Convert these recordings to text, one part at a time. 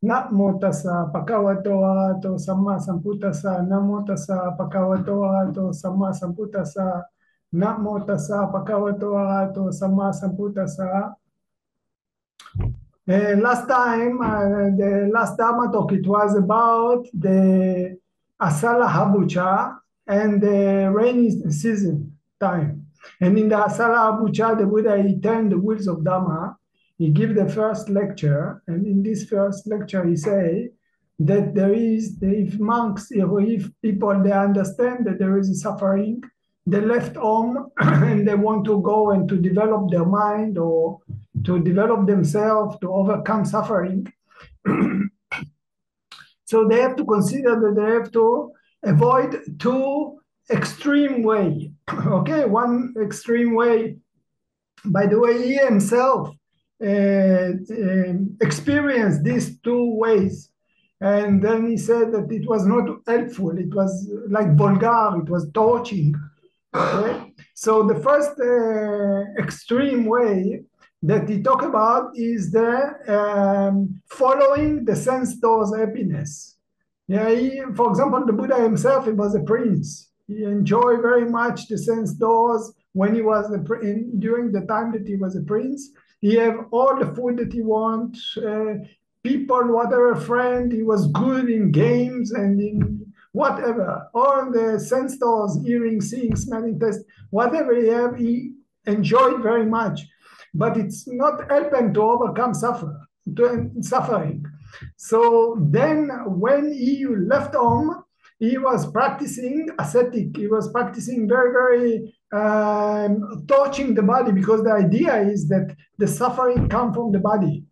Namo tassa bhagavato arahato samma sambuddhassa. Namo tassa bhagavato arahato samma sambuddhassa. Namo tassa bhagavato arahato samma sambuddhassa. Last time, the last Dhammatalk, it was about the Asala Habucha and the rainy season time. And in the Asala Habucha, the Buddha, he turned the wheels of Dhamma. He gave the first lecture. And in this first lecture, he say that there is, if monks, if people, they understand that there is a suffering, they left home and they want to go and to develop their mind or to develop themselves, to overcome suffering. So they have to consider that they have to avoid two extreme way. Okay, one extreme way, by the way, he himself experienced these two ways. And then he said that it was not helpful. It was like vulgar, it was torching. Okay? So the first extreme way that he talked about is the following the sense doors happiness. Yeah, for example, the Buddha himself, he was a prince. He enjoyed very much the sense doors when he was during the time that he was a prince. He have all the food that he wants, people, whatever friend. He was good in games and in whatever. All the sense doors, hearing, seeing, smelling, taste, whatever he have, he enjoyed very much. But it's not helping to overcome suffering. So then when he left home, he was practicing ascetic. He was practicing very, very touching the body, because the idea is that the suffering comes from the body.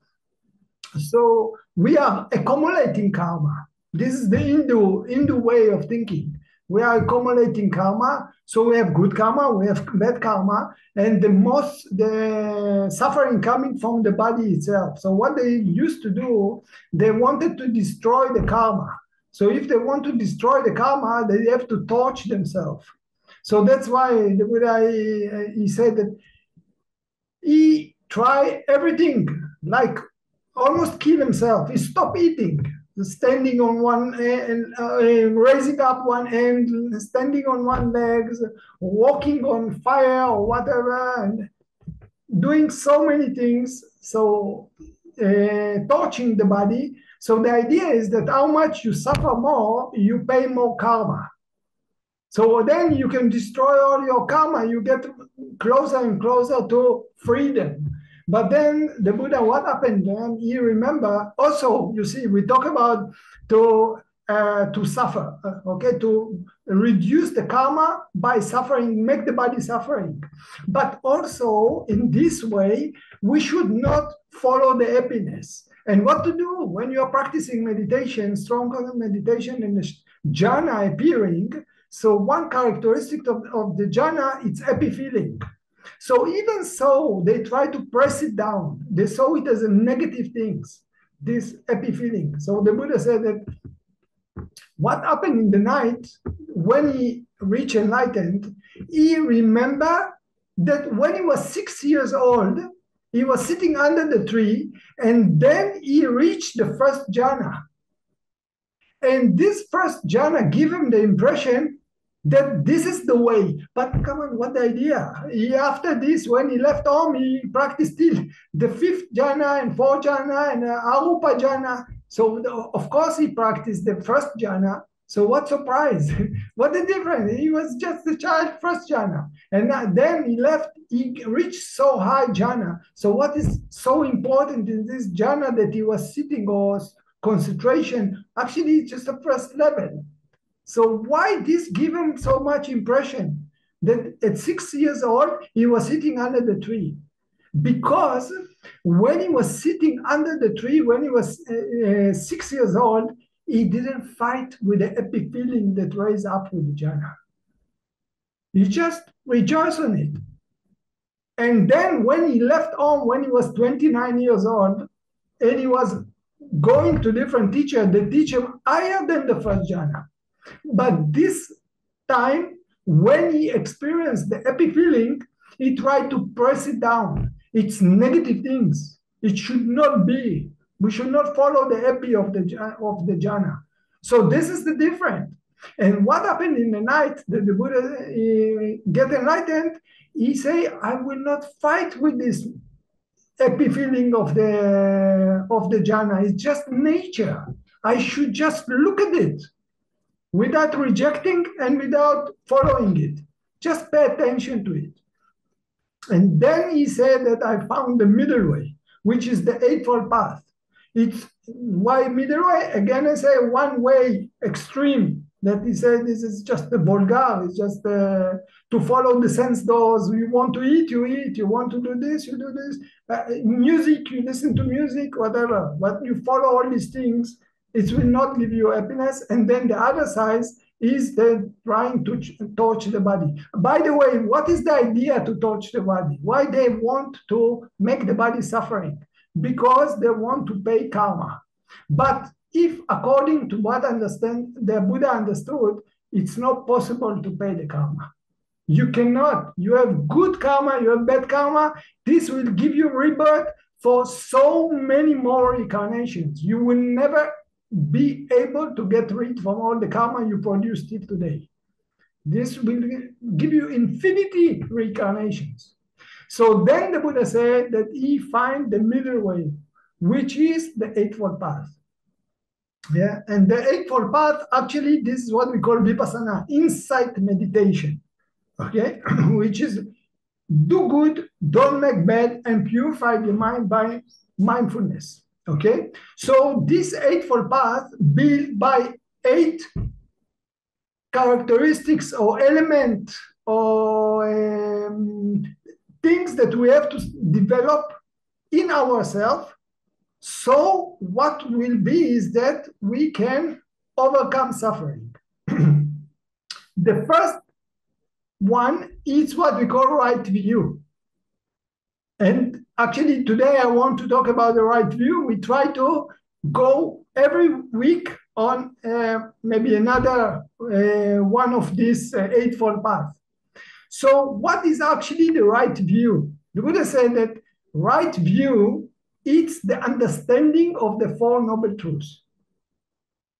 So we are accumulating karma. This is the Hindu way of thinking. We are accumulating karma. So we have good karma, we have bad karma, and the suffering coming from the body itself. So what they used to do, they wanted to destroy the karma. So if they want to destroy the karma, they have to torch themselves. So that's why the Buddha, he said that he tried everything, like almost kill himself. He stopped eating, standing on one hand, raising up one hand, standing on one leg, walking on fire or whatever, and doing so many things, so torching the body. So the idea is that how much you suffer more, you pay more karma. So then you can destroy all your karma, you get closer and closer to freedom. But then the Buddha, what happened then? He remember also, you see, we talk about to suffer, okay, to reduce the karma by suffering, make the body suffering. But also in this way, we should not follow the happiness. And what to do when you are practicing meditation, strong meditation, and the jhana appearing. So one characteristic of the jhana, it's happy feeling. So even so, they try to press it down. They saw it as a negative things, this happy feeling. So the Buddha said that what happened in the night when he reached enlightened, he remembered that when he was 6 years old, he was sitting under the tree, and then he reached the first jhana. And this first jhana gave him the impression that this is the way. But come on, what the idea? After this, when he left home, he practiced till the fifth jhana and fourth jhana and arupa jhana. So of course he practiced the first jhana. So what surprise? What the difference? He was just a child, first jhana. And then he left, he reached so high jhana. So what is so important in this jhana that he was sitting or concentration? Actually, it's just the first level. So why this give him so much impression that at 6 years old, he was sitting under the tree? Because when he was sitting under the tree, when he was 6 years old, he didn't fight with the happy feeling that raised up with the jhana. He just rejoiced on it. And then when he left home, when he was 29 years old, and he was going to different teacher, they teach him higher than the first jhana. But this time, when he experienced the happy feeling, he tried to press it down. It's negative things. It should not be. We should not follow the epi of the jhana. So this is the difference. And what happened in the night that the Buddha get enlightened, he say, I will not fight with this epi feeling of the jhana. It's just nature. I should just look at it without rejecting and without following it. Just pay attention to it. And then he said that I found the middle way, which is the Eightfold Path. It's why middle way? Again, I say one way extreme, that he said this is just the vulgar, it's just to follow the sense doors. You want to eat, you eat. You want to do this, you do this. Music, you listen to music, whatever. But you follow all these things, it will not give you happiness. And then the other side is the trying to touch the body. By the way, what is the idea to touch the body? Why they want to make the body suffering? Because they want to pay karma. But if, according to what the Buddha understood, it's not possible to pay the karma. You cannot. You have good karma, you have bad karma. This will give you rebirth for so many more reincarnations. You will never be able to get rid from all the karma you produced till today. This will give you infinity reincarnations. So then the Buddha said that he find the middle way, which is the Eightfold Path. Yeah, and the Eightfold Path, actually, this is what we call vipassana, insight meditation. Okay, which is do good, don't make bad, and purify the mind by mindfulness. Okay, so this Eightfold Path built by 8 characteristics or elements or things that we have to develop in ourselves. So what will be is that we can overcome suffering. The first one is what we call right view. And actually today I want to talk about the right view. We try to go every week on maybe another one of these Eightfold Paths. So what is actually the right view? The Buddha said that right view, it's the understanding of the Four Noble Truths.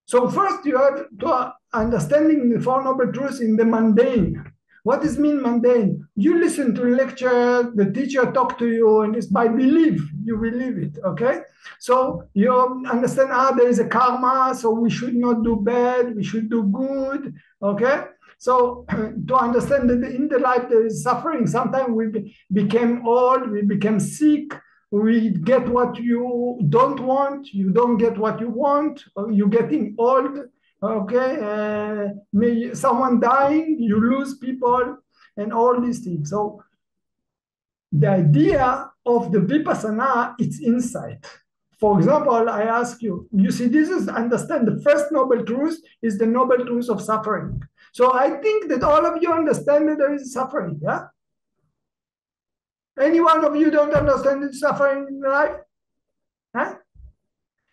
So first you have to understanding the Four Noble Truths in the mundane. What does mean mundane? You listen to a lecture, the teacher talk to you, and it's by belief, you believe it, okay? So you understand, there is a karma, so we should not do bad, we should do good, okay? So to understand that in the life there is suffering, sometimes we became old, we became sick, we get what you don't want, you don't get what you want, you're getting old, okay, someone dying, you lose people, and all these things. So the idea of the vipassana, it's insight. For example, I ask you, you see, this is understand the first noble truth is the noble truth of suffering. So I think that all of you understand that there is suffering, yeah? Any one of you don't understand the suffering in life? Huh?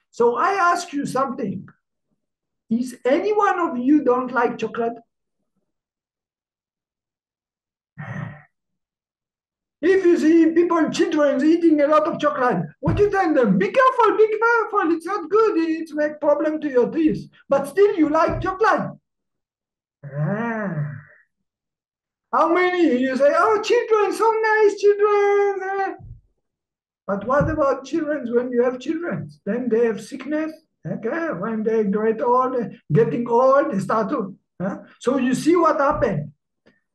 So I ask you something. Is any one of you don't like chocolate? If you see people, children eating a lot of chocolate, what do you tell them? Be careful, it's not good, it makes problem to your teeth. But still you like chocolate. How many? You say, oh, children, so nice, children. But what about children when you have children? Then they have sickness. Okay, when they get old, getting old, they start to. So you see what happened?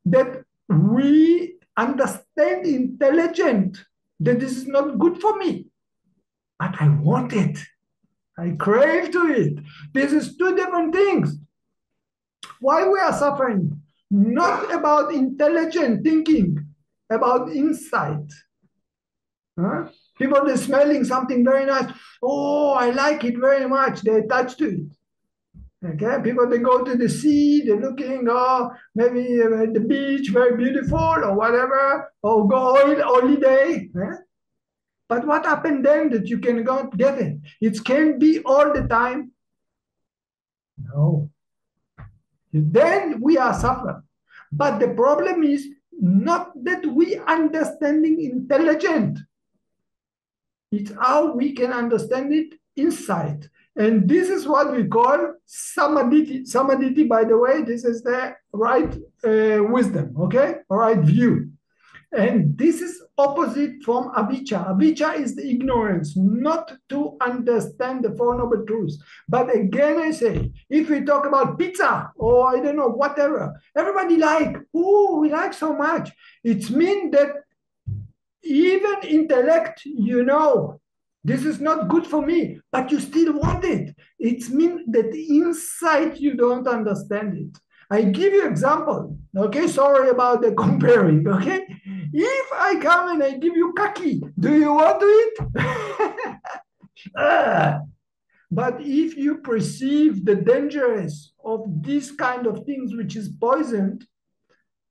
That we understand intelligent that this is not good for me, but I want it. I crave to it. This is 2 different things. Why we are suffering? Not about intelligent thinking, about insight. People are smelling something very nice. Oh, I like it very much. They attach to it. Okay, people, they go to the sea, they're looking, maybe the beach, very beautiful, or whatever, or go holiday. But what happened then that you can go get it? It can be all the time. No. Then we are suffering. But the problem is not that we understanding intelligent. It's how we can understand it insight. And this is what we call samadhi. Samadhi, by the way, this is the right wisdom, okay? Right view. And this is opposite from avijja. Avijja is the ignorance, not to understand the Four Noble Truths. But again, I say, if we talk about pizza or I don't know, whatever, everybody like, oh, we like so much. It means that even intellect, you know, this is not good for me, but you still want it. It means that inside you don't understand it. I give you example, okay? Sorry about the comparing, okay? If I come and I give you kaki, do you want to eat? But if you perceive the dangers of these kind of things, which is poisoned,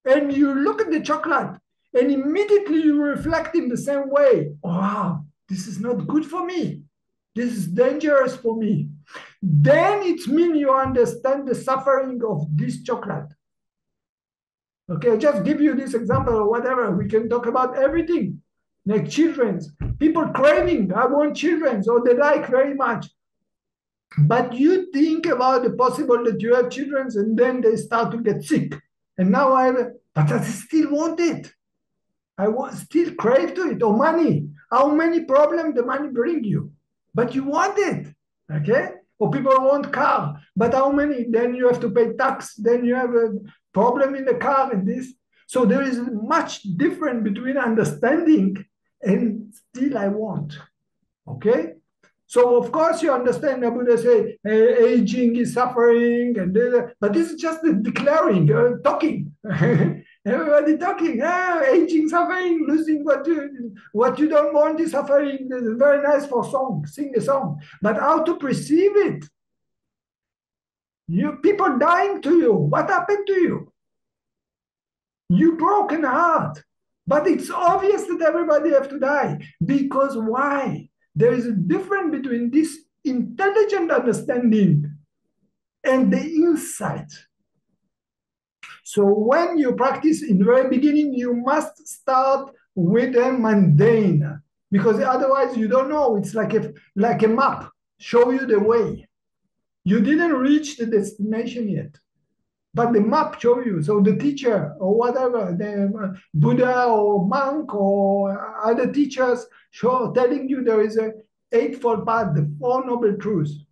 and you look at the chocolate, and immediately you reflect in the same way, wow, this is not good for me. This is dangerous for me. Then it means you understand the suffering of this chocolate. Okay, I'll just give you this example or whatever. We can talk about everything, like children's. People craving, I want children's, or they like very much. But you think about the possible that you have children's and then they start to get sick. And now but I still want it. I still crave to it, or money. How many problems the money bring you? But you want it, okay? Or people want car, but how many? Then you have to pay tax. Then you have a problem in the car and this. So there is much difference between understanding and still I want, okay? So of course you understand the Buddha say aging is suffering, and but this is just the declaring, talking. Everybody talking, aging, suffering, losing what you don't want is suffering. This is very nice for song, sing a song. But how to perceive it? People dying to you. What happened to you? You broken heart. But it's obvious that everybody have to die. Because why? There is a difference between this intelligent understanding and the insight. So when you practice in the very beginning, you must start with a mundane, because otherwise you don't know. It's like a map, show you the way. You didn't reach the destination yet, but the map show you. So the teacher or whatever, the Buddha or monk or other teachers telling you there is a Eightfold Path, the Four Noble Truths,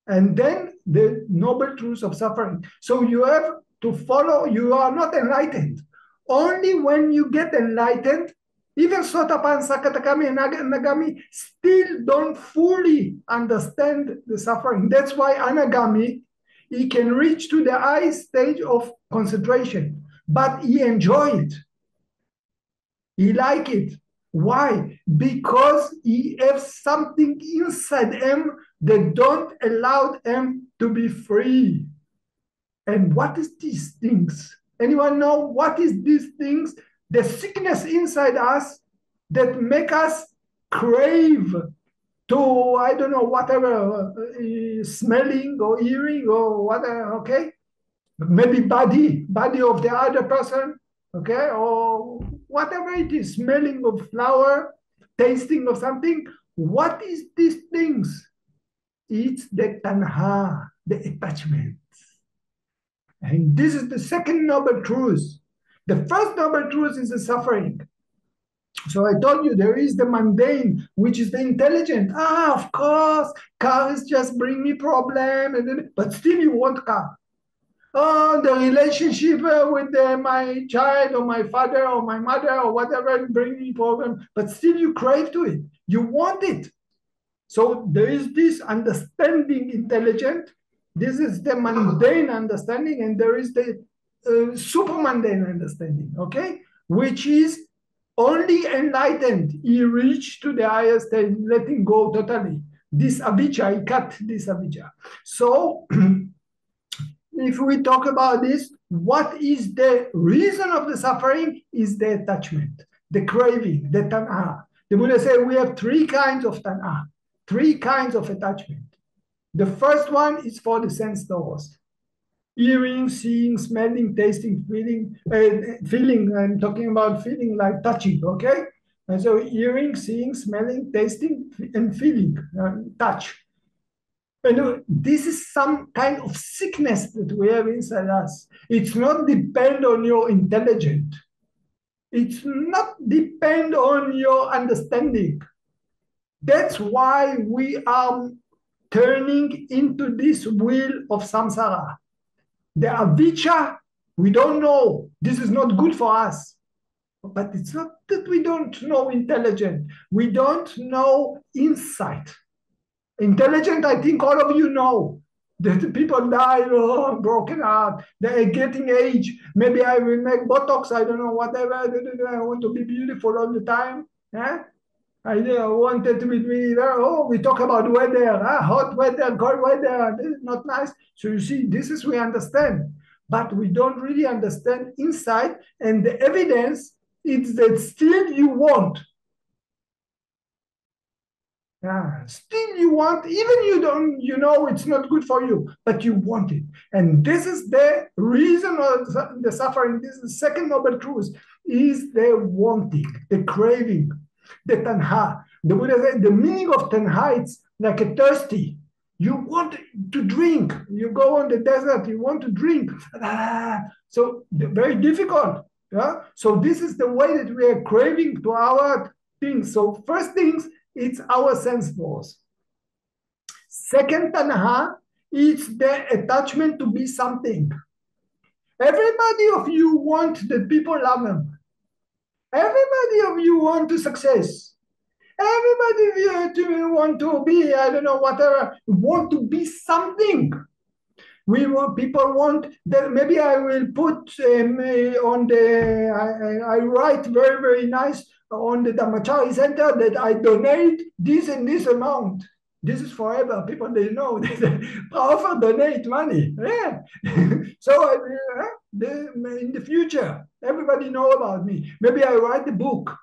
and then the Noble Truths of suffering. So you have to follow. You are not enlightened. Only when you get enlightened, even Sotapan, Sakatakami, and Anagami still don't fully understand the suffering. That's why Anagami, he can reach to the high stage of concentration, but he enjoy it. He like it. Why? Because he has something inside him that don't allow him to be free. And what is these things? Anyone know what is these things? The sickness inside us that make us crave to, I don't know, whatever, smelling or hearing or whatever, okay? Maybe body of the other person, okay? Or whatever it is, smelling of flower, tasting of something. What is these things? It's the tanha, the attachment. And this is the second noble truth. The first noble truth is the suffering. So I told you there is the mundane, which is the intelligent. Of course, cars just bring me problem, but still you want car. Oh, the relationship with my child or my father or my mother or whatever bring me problem, but still you crave to it. You want it. So there is this understanding intelligent. This is the mundane understanding, and there is the super mundane understanding, okay? Which is only enlightened. He reached to the highest stage, letting go totally. This avijja, he cut this avijja. So if we talk about this, what is the reason of the suffering is the attachment, the craving, the tanha. The Buddha said we have three kinds of tanha, three kinds of attachment. The first one is for the sense doors. Hearing, seeing, smelling, tasting, feeling, I'm talking about feeling like touching, okay? And so hearing, seeing, smelling, tasting, and feeling, touch. And this is some kind of sickness that we have inside us. It's not depend on your intelligence. It's not depend on your understanding. That's why we are turning into this wheel of samsara. The avijja, we don't know. This is not good for us. But it's not that we don't know intelligence. We don't know insight. Intelligent, I think all of you know that people die, oh, broken heart, they're getting age. Maybe I will make Botox, I don't know, whatever. I want to be beautiful all the time. Yeah? I wanted to be, oh, we talk about weather, hot weather, cold weather, this is not nice. So you see, this is we understand, but we don't really understand inside, and the evidence is that still you want. Still you want, even you don't, you know it's not good for you, but you want it. And this is the reason of the suffering. This is the second noble truth, is the wanting, the craving, the tanha. The Buddha said the meaning of tanha, it's like a thirsty. You want to drink. You go on the desert, you want to drink. So very difficult. Yeah? So this is the way that we are craving to our things. So first things, it's our sense force. Second tanha, it's the attachment to be something. Everybody of you want that people love them. Everybody of you want to success. Everybody of you want to be, I don't know, whatever, want to be something. People want that. Maybe I will put on the, I write very, very nice on the Dhammacari Center that I donate this and this amount. This is forever. People, they know Ofer donate money. Yeah. So in the future, everybody know about me. Maybe I write the book.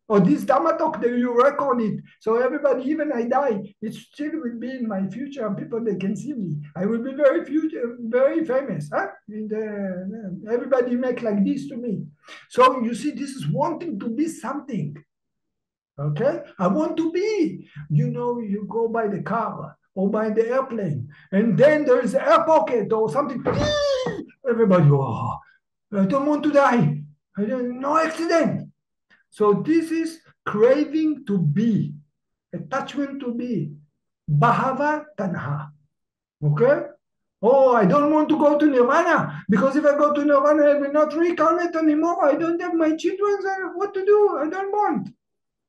Or this Dhammatalk, that you record it. So everybody, even I die, it still will be in my future, and people, they can see me. I will be very famous. Huh? Everybody make like this to me. So you see, this is wanting to be something. Okay? I want to be. You know, you go by the car or by the airplane, and then there is an air pocket or something. Everybody, oh, I don't want to die. No accident. So this is craving to be, attachment to be, bhava tanha. Okay? Oh, I don't want to go to nirvana, because if I go to nirvana, I will not reincarnate anymore. I don't have my children. What to do? I don't want.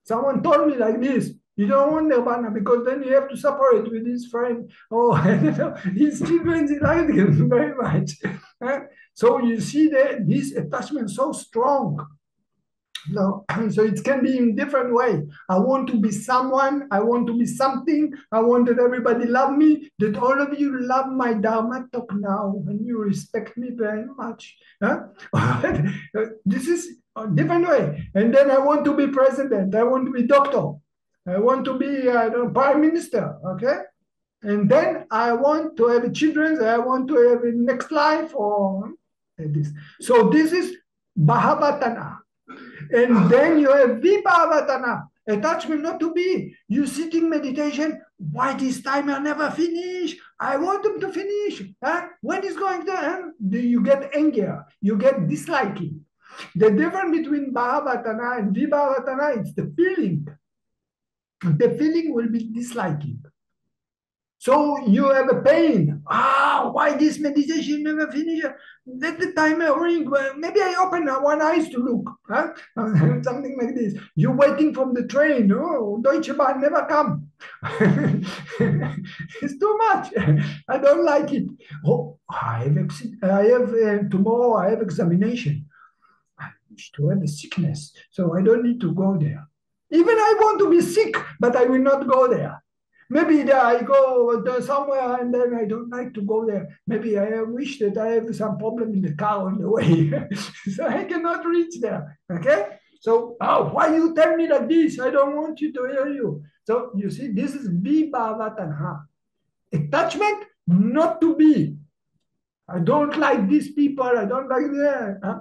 Someone told me like this. You don't want nirvana because then you have to separate with his friend. Oh, I don't know. His children, they like him very much. So you see that this attachment so strong. No, so it can be in different way. I want to be someone. I want to be something. I want that everybody love me. That all of you love my Dhammatalk now, and you respect me very much. Huh? This is a different way. And then I want to be president. I want to be doctor. I want to be prime minister. Okay. And then I want to have children. I want to have a next life or this. So this is Bhavatana. And then you have vibhavatana, attachment not to be. You sitting meditation, why this timer never finish? I want them to finish. Huh? When is going to you get anger, you get disliking. The difference between bhavatana and vibhavatana is the feeling. The feeling will be disliking. So you have a pain. Why this meditation never finish? Let the timer ring. Well, maybe I open one eyes to look. Huh? Something like this. You're waiting from the train. Oh, Deutsche Bahn never come. It's too much. I don't like it. Oh, I have tomorrow I have examination. I wish to have a sickness, so I don't need to go there. Even I want to be sick, but I will not go there. Maybe I go somewhere and then I don't like to go there. Maybe I wish that I have some problem in the car on the way. So I cannot reach there. Okay? So, why you tell me like this? I don't want you to hear you. So you see, this is vibhavatanha. Attachment not to be. I don't like these people. I don't like that. Huh?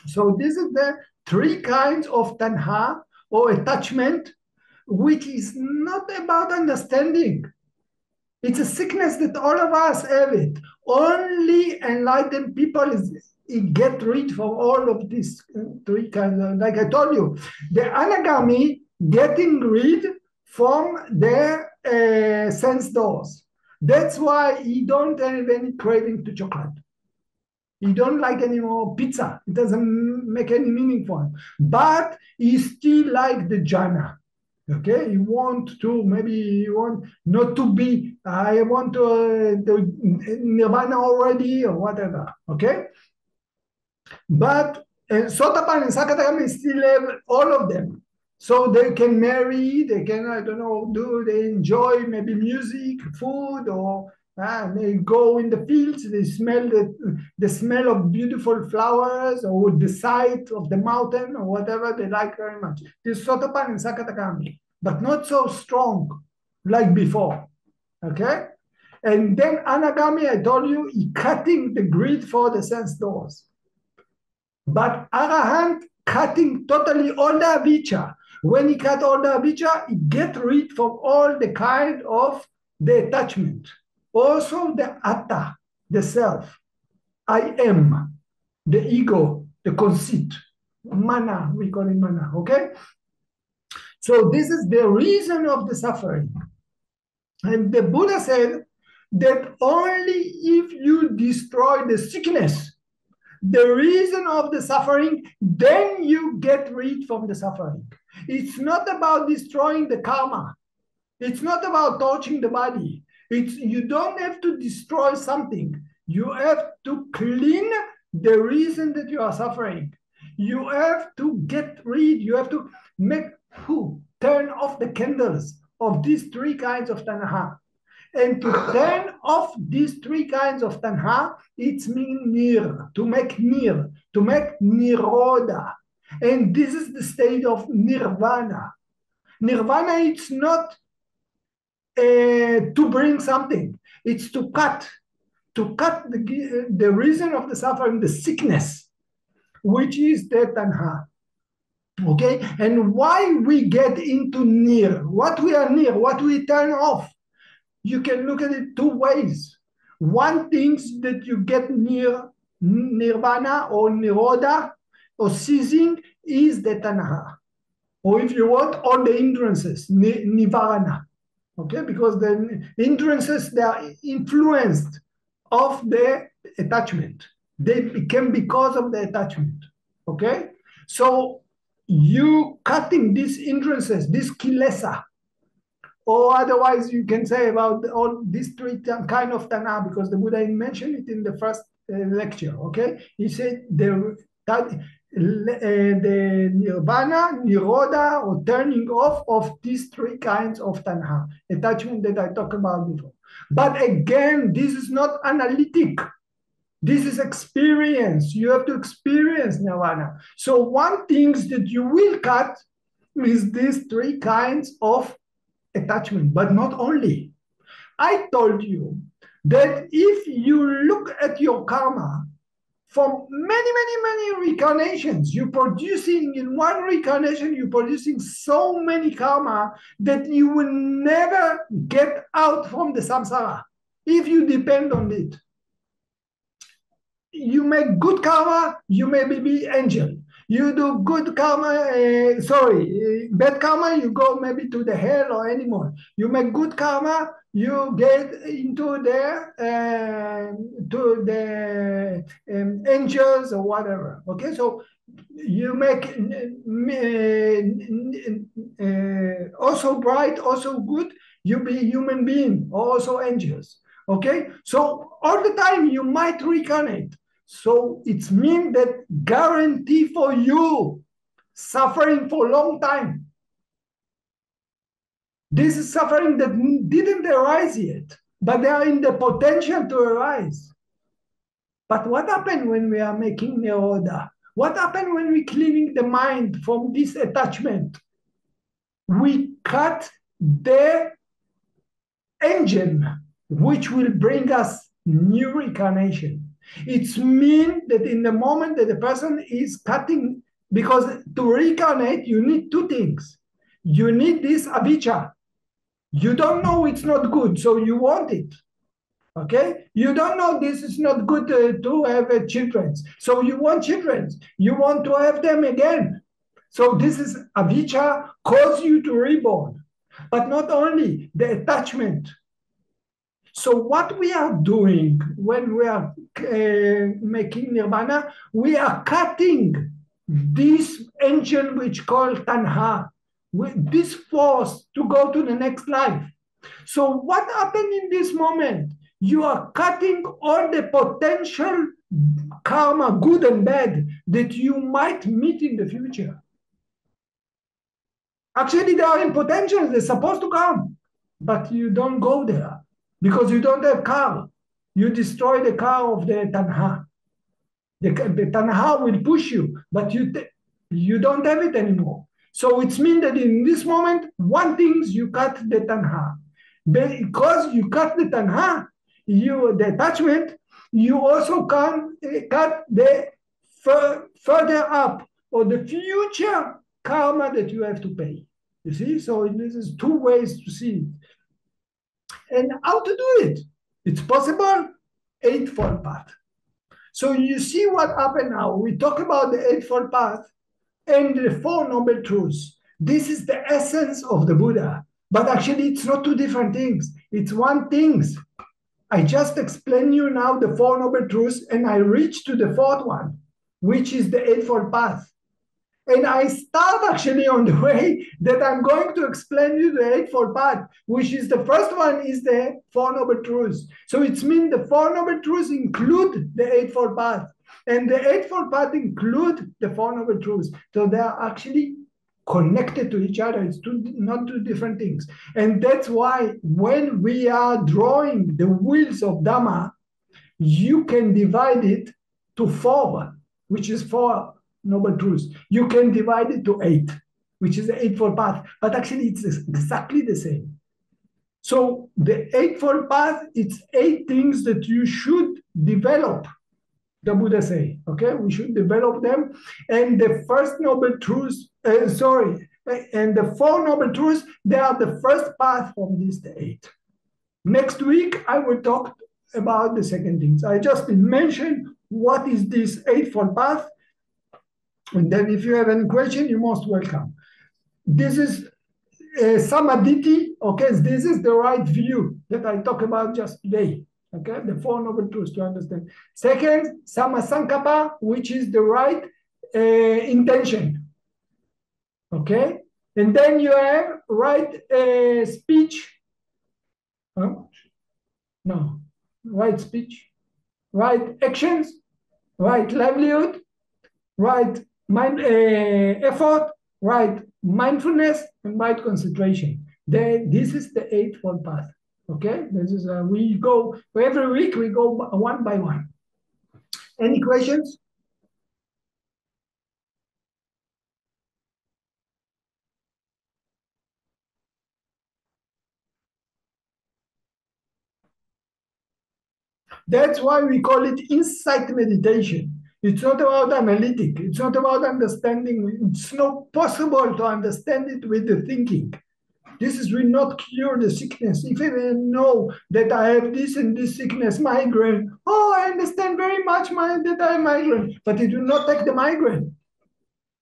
So this is the three kinds of tanha or attachment, which is not about understanding. It's a sickness that all of us have it. Only enlightened people get rid from all of these three kinds of, like I told you, the anagami getting rid from their sense doors. That's why he don't have any craving to chocolate. He don't like any more pizza. It doesn't make any meaning for him. But he still like the jhana. Okay, you want to, maybe you want not to be, I want to nirvana already or whatever. Okay, but Sotapan and Sakatagami still have all of them. So they can marry, they can, I don't know, they enjoy maybe music, food, or they go in the fields, they smell the smell of beautiful flowers or the sight of the mountain or whatever they like very much. This Sotapan and Sakatakami, but not so strong like before. Okay? And then Anagami, I told you, he cutting the grid for the sense doors. But Arahant cutting totally all the avijja. When he cut all the avijja, he get rid from all the kind of the attachment. Also the atta, the self. I am, the ego, the conceit. Mana, we call it mana, okay? So this is the reason of the suffering. And the Buddha said that only if you destroy the sickness, the reason of the suffering, then you get rid from the suffering. It's not about destroying the karma. It's not about touching the body. You don't have to destroy something. You have to clean the reason that you are suffering. You have to get rid, you have to turn off the candles of these three kinds of tanha. And to turn off these three kinds of tanha, it's mean nir, to make nirodha. And this is the state of nirvana. Nirvana, it's not to bring something. It's to cut the reason of the suffering, the sickness, which is the tanha. Okay? And why we get into nir, what we are near, what we turn off. You can look at it two ways. One thing that you get near nirvana or nirodha or ceasing is the tanha. Or if you want, all the hindrances, nivarana. Okay, because the hindrances, they are influenced of the attachment. They became because of the attachment. Okay, so you cutting these hindrances, this kilesa, or otherwise you can say about all these three kind of tanha, because the Buddha mentioned it in the first lecture. Okay, he said the nirvana, nirodha, or turning off of these three kinds of tanha, attachment that I talked about before. But again, this is not analytic. This is experience. You have to experience nirvana. So one thing that you will cut is these three kinds of attachment, but not only. I told you that if you look at your karma, from many reincarnations, you're producing in one reincarnation, you're producing so many karma that you will never get out from the samsara if you depend on it. You make good karma, you maybe be angel. You do good karma, bad karma, you go maybe to the hell or animal. You make good karma, you get into the angels or whatever. Okay, so you make also bright, also good, you be human being, also angels. Okay, so all the time you might reincarnate. So it means that guarantee for you suffering for a long time. This is suffering that didn't arise yet, but they are in the potential to arise. But what happened when we are making nirodha? What happened when we cleaning the mind from this attachment? We cut the engine which will bring us new reincarnation. It means that in the moment that the person is cutting, because to reincarnate, you need two things. You need this avijja. You don't know it's not good, so you want it. Okay, you don't know this is not good to have children, so you want children. You want to have them again. So this is avijja cause you to reborn, but not only the attachment. So what we are doing when we are making nirvana, we are cutting this engine which called tanha, this force to go to the next life. So what happened in this moment? You are cutting all the potential karma, good and bad, that you might meet in the future. Actually, they are in potential, they're supposed to come, but you don't go there because you don't have car. You destroy the car of the tanha. The tanha will push you, but you don't have it anymore. So it means that in this moment, one thing you cut the tanha. Because you cut the tanha, the attachment, you also can cut the further up or the future karma that you have to pay. You see? So this is two ways to see it. And how to do it? It's possible, Eightfold Path. So you see what happened now. We talk about the Eightfold Path and the Four Noble Truths. This is the essence of the Buddha. But actually, it's not two different things. It's one thing. I just explained you now the Four Noble Truths, and I reach to the fourth one, which is the Eightfold Path. And I start actually on the way that I'm going to explain you the Eightfold Path, which is the first one is the Four Noble Truths. So it means the Four Noble Truths include the Eightfold Path. And the Eightfold Path include the Four Noble Truths. So they are actually connected to each other. It's not two different things. And that's why when we are drawing the wheels of Dhamma, you can divide it to four, which is four Noble Truths. You can divide it to 8, which is the Eightfold Path, but actually it's exactly the same. So the Eightfold Path, it's 8 things that you should develop, the Buddha say, okay? We should develop them. And the first Noble Truths, and the Four Noble Truths, they are the first path from these 8. Next week, I will talk about the second things. I just mentioned what is this Eightfold Path. And then if you have any question, you're most welcome. This is Samaditi, okay? This is the right view that I talked about just today, okay? The Four Noble Truths to understand. Second, Samasankappa, which is the right intention, okay? And then you have right speech. Right speech, right actions, right livelihood, right mind effort, right mindfulness, and right concentration. This is the Eightfold Path. Okay, this is we go every week. We go one by one. Any questions? That's why we call it insight meditation. It's not about analytic. It's not about understanding. It's not possible to understand it with the thinking. This will not cure the sickness. If I know that I have this and this sickness, migraine, I understand very much that I have migraine, but it will not take the migraine.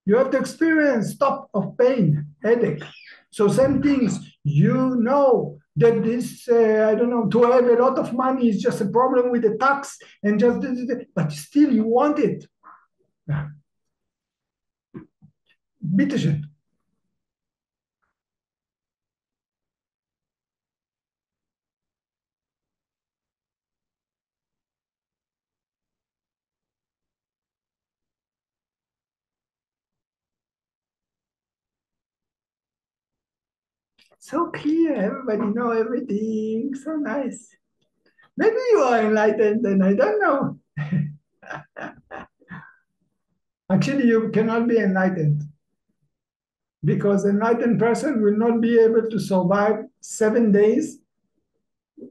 You have to experience stop of pain, headache. So same things, you know that this, I don't know, to have a lot of money is just a problem with the tax and just, but still you want it. Bitte schön. So clear, everybody know everything, so nice. Maybe you are enlightened and I don't know. Actually, you cannot be enlightened because an enlightened person will not be able to survive 7 days.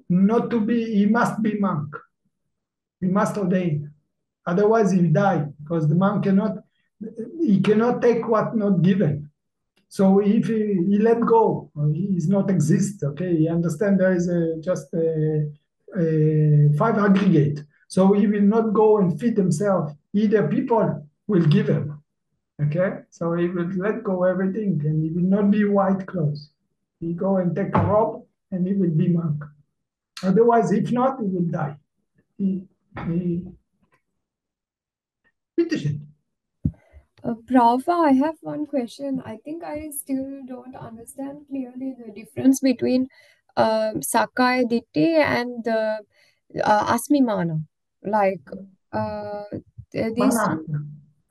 He must be monk. He must ordain. Otherwise, he'll die because the monk cannot take what not given. So if he let go, he is not exist. Okay, he understand there is just a five aggregate. So he will not go and feed himself. Either people will give him. Okay, so he will let go everything, and he will not be white clothes. He go and take a robe, and he will be monk. Otherwise, if not, he will die. He finish it. Prabha, I have one question. I think I still don't understand clearly the difference between Sakai Ditti and the Asmimana. Like these Mana. two.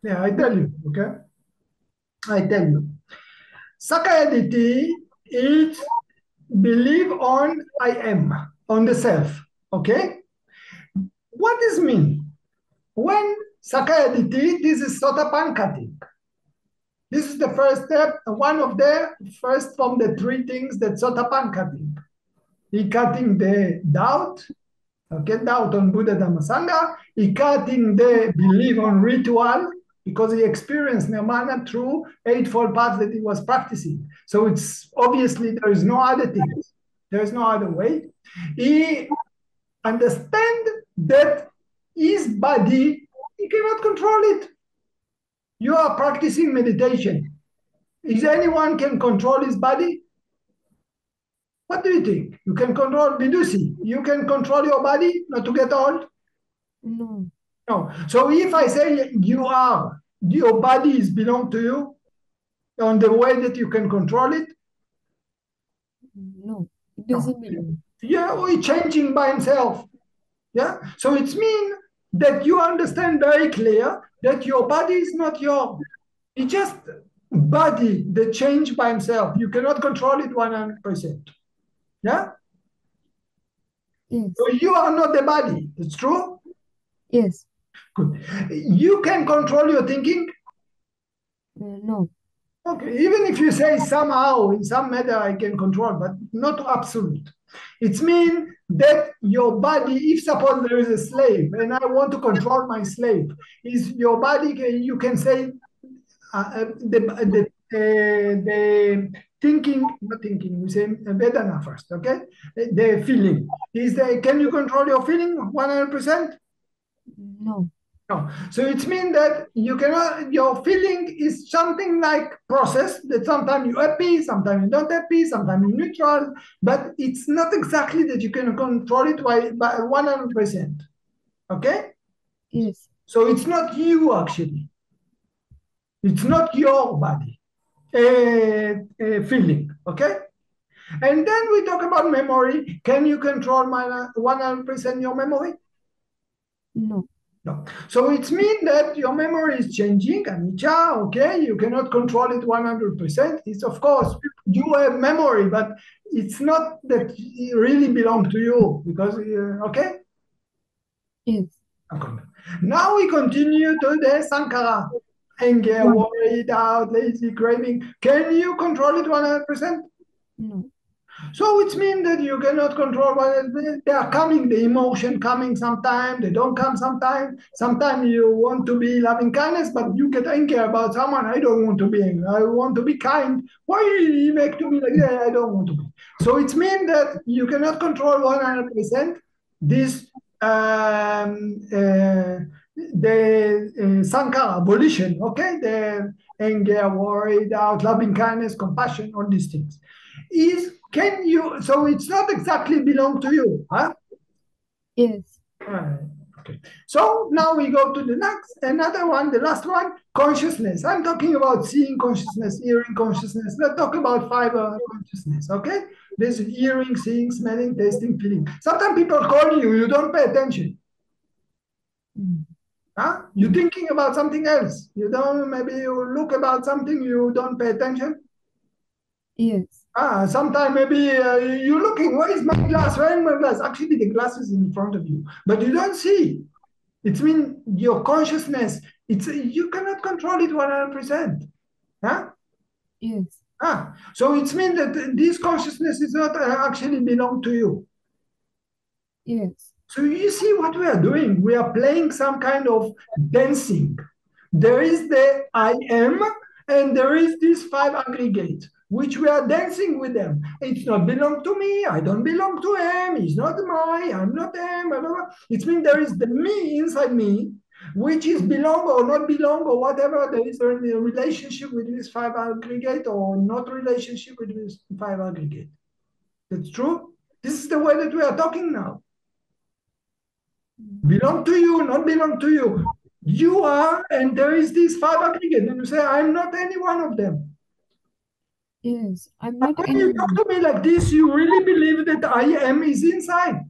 Yeah, I tell you. Okay, I tell you. Sakayaditi is believe on I am, on the self. Okay? What does mean? When Sakayaditi, this is Sotapankhati. This is the first step, one of the first from the three things that Sotapankhati. He cutting the doubt, okay, doubt on Buddha Dhammasanga. He cutting the belief on ritual because he experienced nirvana through eightfold path that he was practicing. So it's obviously there is no other things. There is no other way. He understand that his body, he cannot control it. You are practicing meditation. Is anyone can control his body? What do you think? You can control Vidusi. You can control your body not to get old? No, No. So if I say your body is belong to you on the way that you can control it, no, it no. doesn't belong. Yeah, we're changing by himself. Yeah. So it's mean that you understand very clear that your body is not your. It's just body that change by himself. You cannot control it 100%. Yeah. Yes, So you are not the body. It's true. yes, Good. You can control your thinking. no, Okay, even if you say somehow in some matter I can control, but not absolute. It means that your body, if suppose there is a slave and I want to control my slave, is your body, you can say the thinking, not thinking, we say Vedana first, okay? The feeling. Can you control your feeling 100%? no, No. So it means that you cannot, your feeling is something like process that sometimes you're happy, sometimes you're not happy, sometimes you're neutral, but it's not exactly that you can control it by 100%. Okay? yes, So it's not you actually. It's not your body feeling. Okay? And then we talk about memory. Can you control 100% your memory? no, No. So it means that your memory is changing, anicca, okay? You cannot control it 100%. It's of course, you have memory, but it's not that it really belongs to you because, okay? yes, Okay. Now we continue to the Sankara. Anger, worry, doubt, lazy, craving. Can you control it 100%? no, So it means that you cannot control what they are coming, the emotion coming sometime, they don't come sometime. Sometimes you want to be loving kindness, but you get angry about someone. I don't want to be angry. I want to be kind. Why you make to me like that? I don't want to be. So it means that you cannot control 100% this the sankara, volition, okay? The anger, worry, doubt, loving kindness, compassion, all these things is can you so it's not exactly belong to you, huh? yes, Okay, so now we go to the next another one, the last one, consciousness. I'm talking about seeing consciousness, hearing consciousness. Let's talk about five consciousness. Okay, there's hearing, seeing, smelling, tasting, feeling. Sometimes people call you, you don't pay attention, huh? You're thinking about something else, you don't, maybe you look about something, you don't pay attention. yes, Sometimes maybe you're looking, where is my glass? Where is my glass? Actually, the glass is in front of you, but you don't see. It means your consciousness, you cannot control it 100%. Huh? yes, So it means that this consciousness is not actually belong to you. yes, So you see what we are doing? We are playing some kind of dancing. There is the I am, And there is these five aggregates, which we are dancing with them. It's not belong to me. I don't belong to him. He's not my. I'm not him. It means there is the me inside me, which is belong or not belong or whatever. There is a relationship with this five aggregate or not relationship with this five aggregate. That's true. This is the way that we are talking now. Belong to you, not belong to you. You are, and there is this five aggregate, and you say, I'm not any one of them. Yes, I'm not When you talk to me like this, you really believe that I am is inside.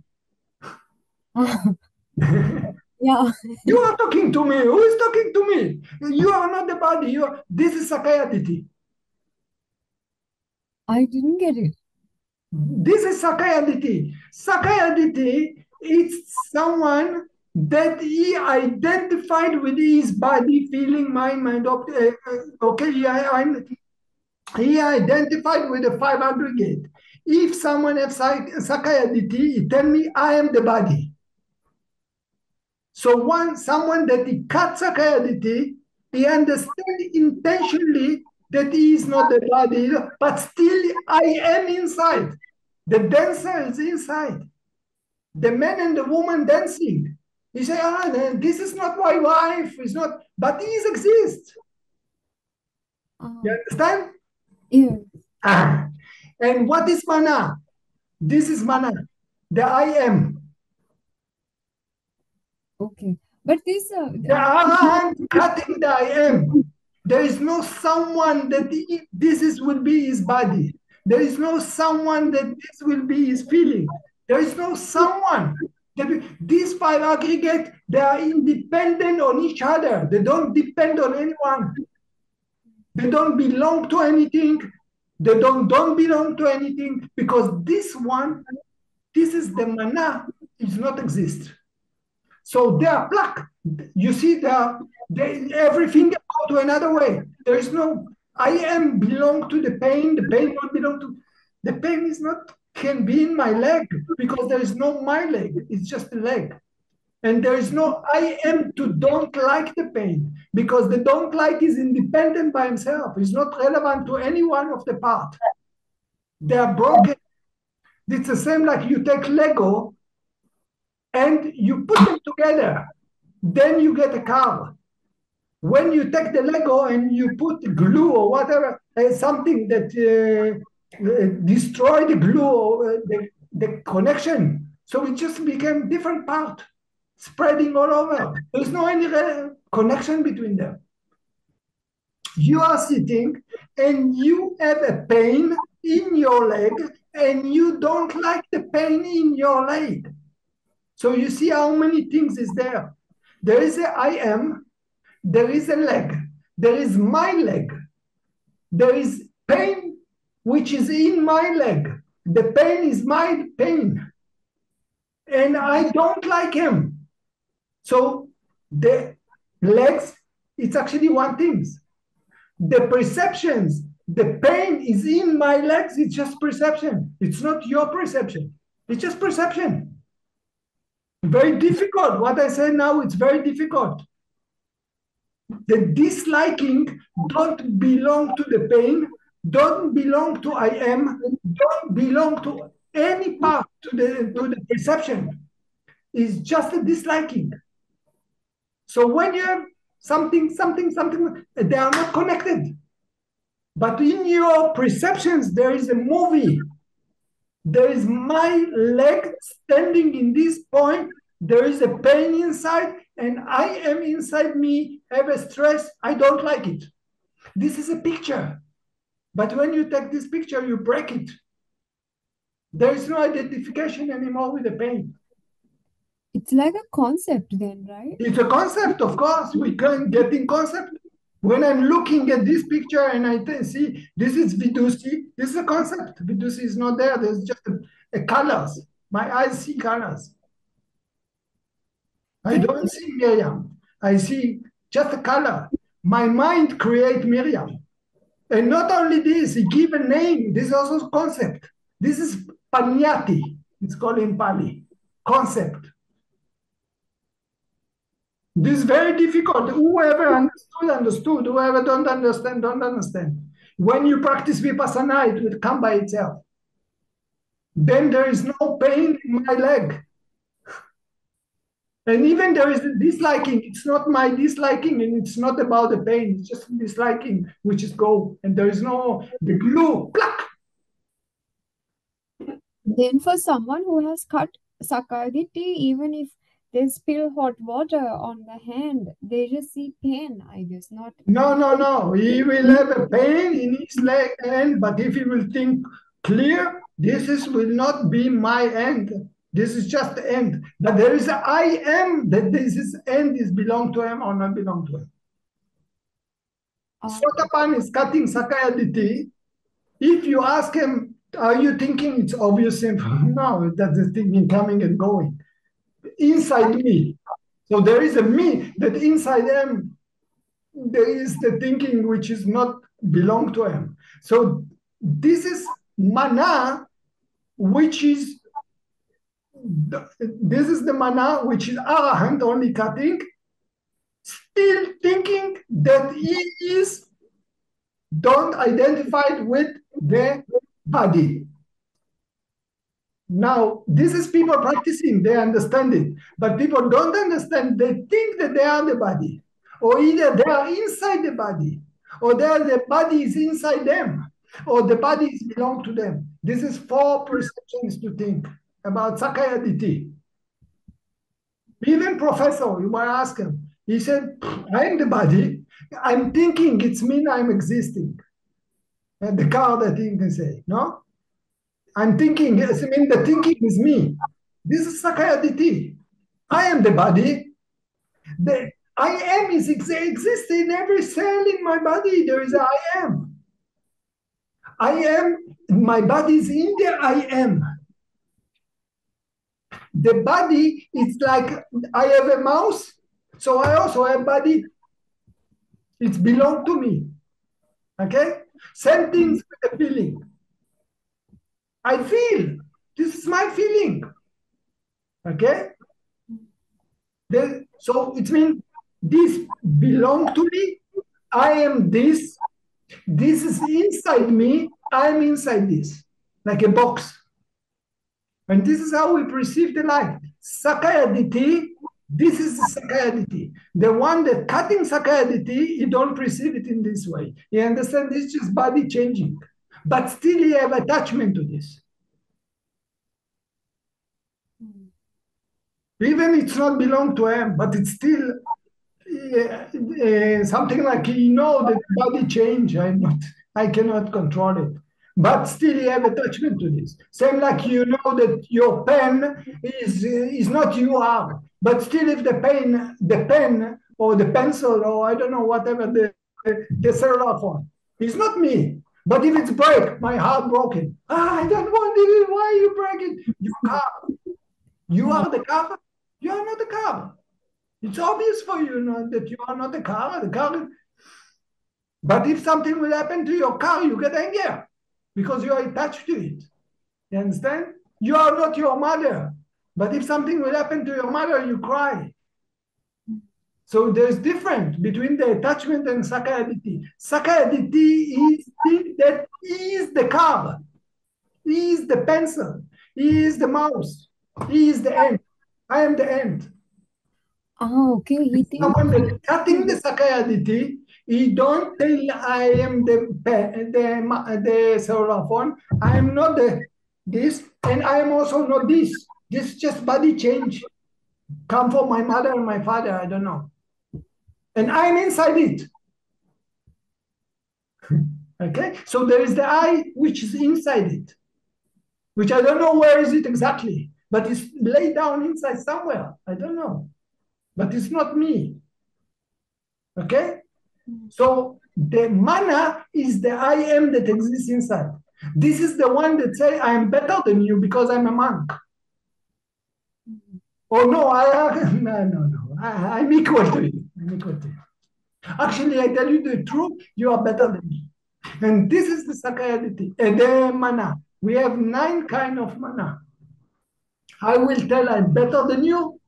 Yeah. You are talking to me. Who is talking to me? You are not the body. This is Sakayaditi. I didn't get it. This is Sakayaditi. Sakayaditi is someone that he identified with his body, feeling, mind, okay, he identified with the five aggregate. If someone has Sakayaditi, he tell me, I am the body. So someone that he cuts Sakayaditi, he understands intentionally that he is not the body, but still I am inside. The dancer is inside. The man and the woman dancing. He say, this is not my wife. It's not, but these exist. You understand? Yeah. And what is mana? This is mana. The I am. Okay. But this The Ajarn cutting the I am. There is no someone that will be his body. There is no someone that this will be his feeling. There is no someone. These five aggregate, they are independent on each other. They don't depend on anyone. They don't belong to anything. They don't belong to anything because this is the mana, does not exist. So they are plucked. You see, everything go to another way. There is no, I am belong to the pain not belong to, the pain is not, can be in my leg because there is no my leg, it's just a leg. And there is no I am to don't like the pain because the don't like is independent by himself. It's not relevant to any one of the part. They are broken. It's the same like you take Lego and you put them together. Then you get a car. When you take the Lego and you put glue or whatever, something that destroy the glue or the connection. So it just became different part, spreading all over. There's no any connection between them. You are sitting and you have a pain in your leg and you don't like the pain in your leg. So you see how many things is there. There is a I am, there is a leg, there is my leg, there is pain which is in my leg. The pain is my pain. And I don't like him. So the legs, it's actually one thing. The perceptions, the pain is in my legs, it's just perception. It's not your perception. It's just perception. Very difficult. What I say now, it's very difficult. The disliking don't belong to the pain, don't belong to I am, don't belong to any part to the perception. It's just a disliking. So when you have something, they are not connected. But in your perceptions, there is a movie. There is my leg standing in this point. There is a pain inside, and I am inside me, have a stress. I don't like it. This is a picture. But when you take this picture, you break it. There is no identification anymore with the pain. It's like a concept then, right? It's a concept, of course. We can get in concept. When I'm looking at this picture and I see this is Vidusi, this is a concept. Vidusi is not there. There's just a colors. My eyes see colors. I don't see Miriam. I see just a color. My mind creates Miriam. And not only this, he give a name. This is also concept. This is Panyati. It's called in Pali. Concept. This is very difficult. Whoever understood, understood. Whoever don't understand, don't understand. When you practice Vipassana, it will come by itself. Then there is no pain in my leg. And even there is disliking. It's not my disliking, and it's not about the pain. It's just disliking, which is go. And there is no the glue. Pluck. Then for someone who has cut Sakaditi, even if they spill hot water on the hand, they just see pain, I guess, not. No. He will have a pain in his leg end, but if he will think clear, will not be my end. This is just the end. But there is a I am that this is end is belong to him or not belong to him. Sotapan is cutting Sakayaditi. If you ask him, are you thinking it's obvious? No, that's the thinking coming and going. Inside me. So there is a me that inside him, there is the thinking which is not belong to him. So this is mana, which is the mana which is arahant only cutting, still thinking that he is don't identify with the body. Now, this is people practicing, they understand it, but people don't understand. They think that they are the body, or either they are inside the body, or the body is inside them, or the body is belong to them. This is 4 perceptions to think about Sakayaditi. Even professor, you might ask him, he said, I am the body, I'm thinking it's mean I'm existing. And the car that he can say, no? I'm thinking, yes, I mean the thinking is me. This is Sakayaditi. I am the body. The I am is exists in every cell in my body. There is a I am. I am, my body is in there, I am. The body is like, I have a mouse, so I also have body. It belongs to me. Okay? Same things with the feeling. I feel. This is my feeling. Okay? So it means this belongs to me. I am this. This is inside me. I'm inside this. Like a box. And this is how we perceive the life. Sakayaditi, this is the Sakayaditi. The one that cutting Sakayaditi, you don't perceive it in this way. You understand this is just body changing. But still you have attachment to this. Even it's not belong to him, but it's still something like you know that body change. I cannot control it. But still you have attachment to this. Same like you know that your pen is not you are, but still if the pen or the pencil or I don't know, whatever the cellular phone, it's not me. But if it's break, my heart broken. I don't want it. Why you break it? Your car. You are the car. You are not the car. It's obvious for you that you are not the car. The car. But if something will happen to your car, you get angry because you are attached to it. You understand? You are not your mother. But if something will happen to your mother, you cry. So there's difference between the attachment and Sakayaditi. Sakayaditi is that he is the car. He is the pencil. He is the mouse. He is the end. I am the end. Oh, okay. He thinks someone that cutting the Sakayaditi, he don't tell I am the cellular phone. I am not this, and I am also not this. This is just body change. Come from my mother and my father, I don't know. And I'm inside it. Okay, so there is the I which is inside it, which I don't know where is it exactly, but it's laid down inside somewhere. I don't know, but it's not me. Okay, so the mana is the I am that exists inside. This is the one that say I am better than you because I'm a monk. Oh no, I'm equal to you. I'm equal to you. Actually, I tell you the truth, you are better than me. And this is the Sakayaditi, the mana. We have 9 kinds of mana. I will tell I'm better than you.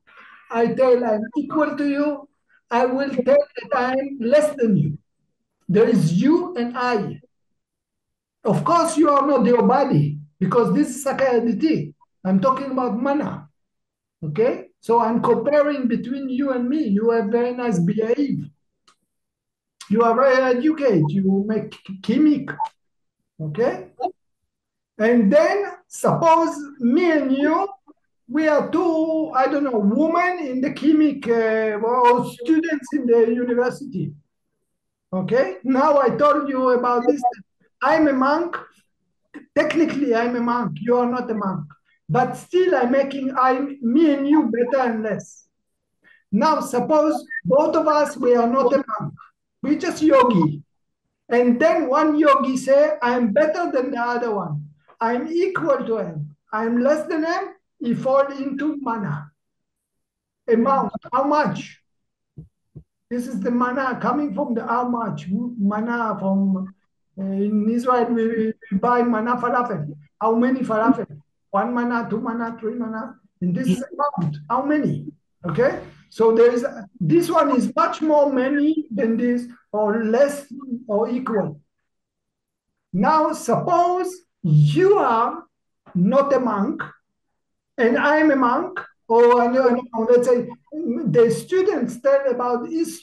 I tell I'm equal to you. I will tell that I'm less than you. There is you and I. Of course, you are not your body, because this is Sakayaditi. I'm talking about mana. Okay? So I'm comparing between you and me. You are very nice behave. You are very educated. You make chemic. Okay? And then suppose me and you, we are two, I don't know, women in the chemic or students in the university. Okay? Now I told you about this. I'm a monk. Technically, I'm a monk. You are not a monk. But still, me and you better and less. Now, suppose both of us, we are not a monk. We just yogi. And then one yogi say, I'm better than the other one. I'm equal to him. I'm less than him. He fall into mana. Amount, how much? This is the mana coming from the how much? Mana from, in Israel, we buy mana falafel. How many falafel? 1 mana, 2 mana, 3 mana. And this is amount. How many? Okay? So this one is much more many than this, or less, or equal. Now, suppose you are not a monk, and I'm a monk, or let's say the students tell about his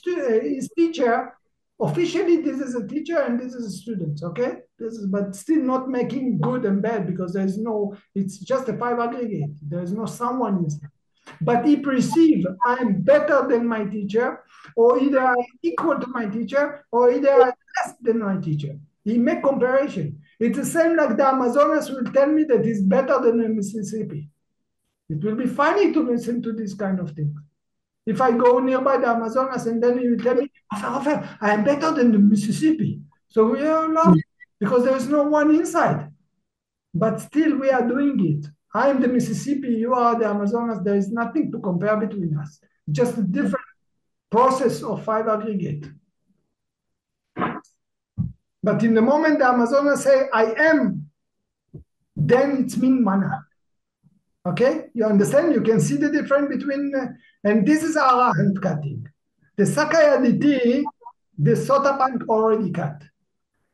teacher. Officially, this is a teacher and this is a student, okay? But still not making good and bad, because there's no, it's just a 5 aggregate. There's no someone inside. But he perceive I'm better than my teacher, or either I'm equal to my teacher, or either I'm less than my teacher. He make comparison. It's the same like the Amazonas will tell me that he's better than the Mississippi. It will be funny to listen to this kind of thing. If I go nearby the Amazonas and then you tell me, Ofer, I am better than the Mississippi. So we are laughing because there is no one inside. But still we are doing it. I am the Mississippi, you are the Amazonas. There is nothing to compare between us. Just a different process of 5 aggregate. But in the moment the Amazonas say, I am, then it's mean mana. Okay, you understand? You can see the difference between, and this is our hand cutting. The Sakayaditi, the Sotapank already cut.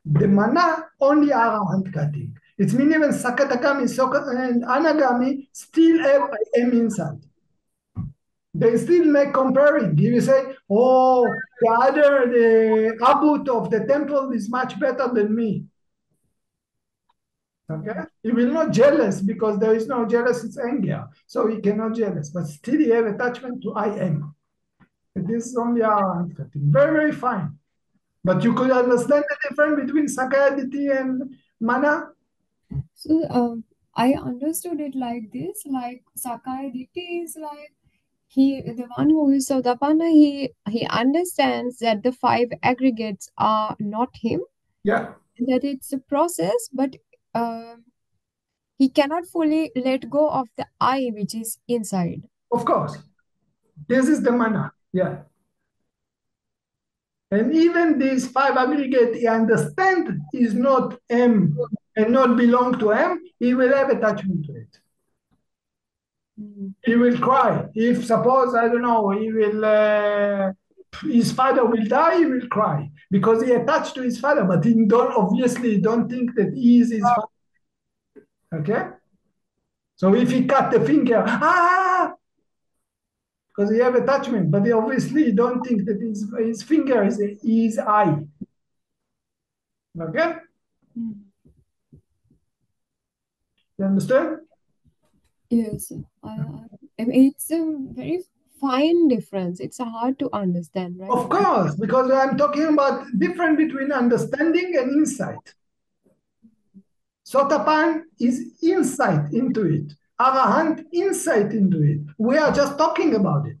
The mana only our hand cutting. It means even Sakatakami and Anagami still have M inside. They still make comparing. You say, oh, the Abut of the temple is much better than me. Okay, he will not jealous, because there is no jealous, it's anger. So he cannot jealous, but still he have attachment to I am. And this is only our handcutting. Very, very fine. But you could understand the difference between Sakayaditi and Mana? So I understood it like this, like Sakayaditi is like the one who is Sotapanna, he understands that the 5 aggregates are not him, Yeah, that it's a process, but he cannot fully let go of the I which is inside. of course. This is the Mana. Yeah. And even this 5 aggregate, he understand is not M and not belong to M, he will have attachment to it. He will cry. If suppose, I don't know, his father will die, he will cry because he attached to his father, but he obviously don't think that he is his father. Okay? So if he cut the finger, because he have attachment, but he obviously don't think that his finger is his eye. Okay? You understand? Yes, it's a very fine difference. It's hard to understand, right? Of course, because I'm talking about difference between understanding and insight. Sotapan is insight into it. Arahant, insight into it. We are just talking about it.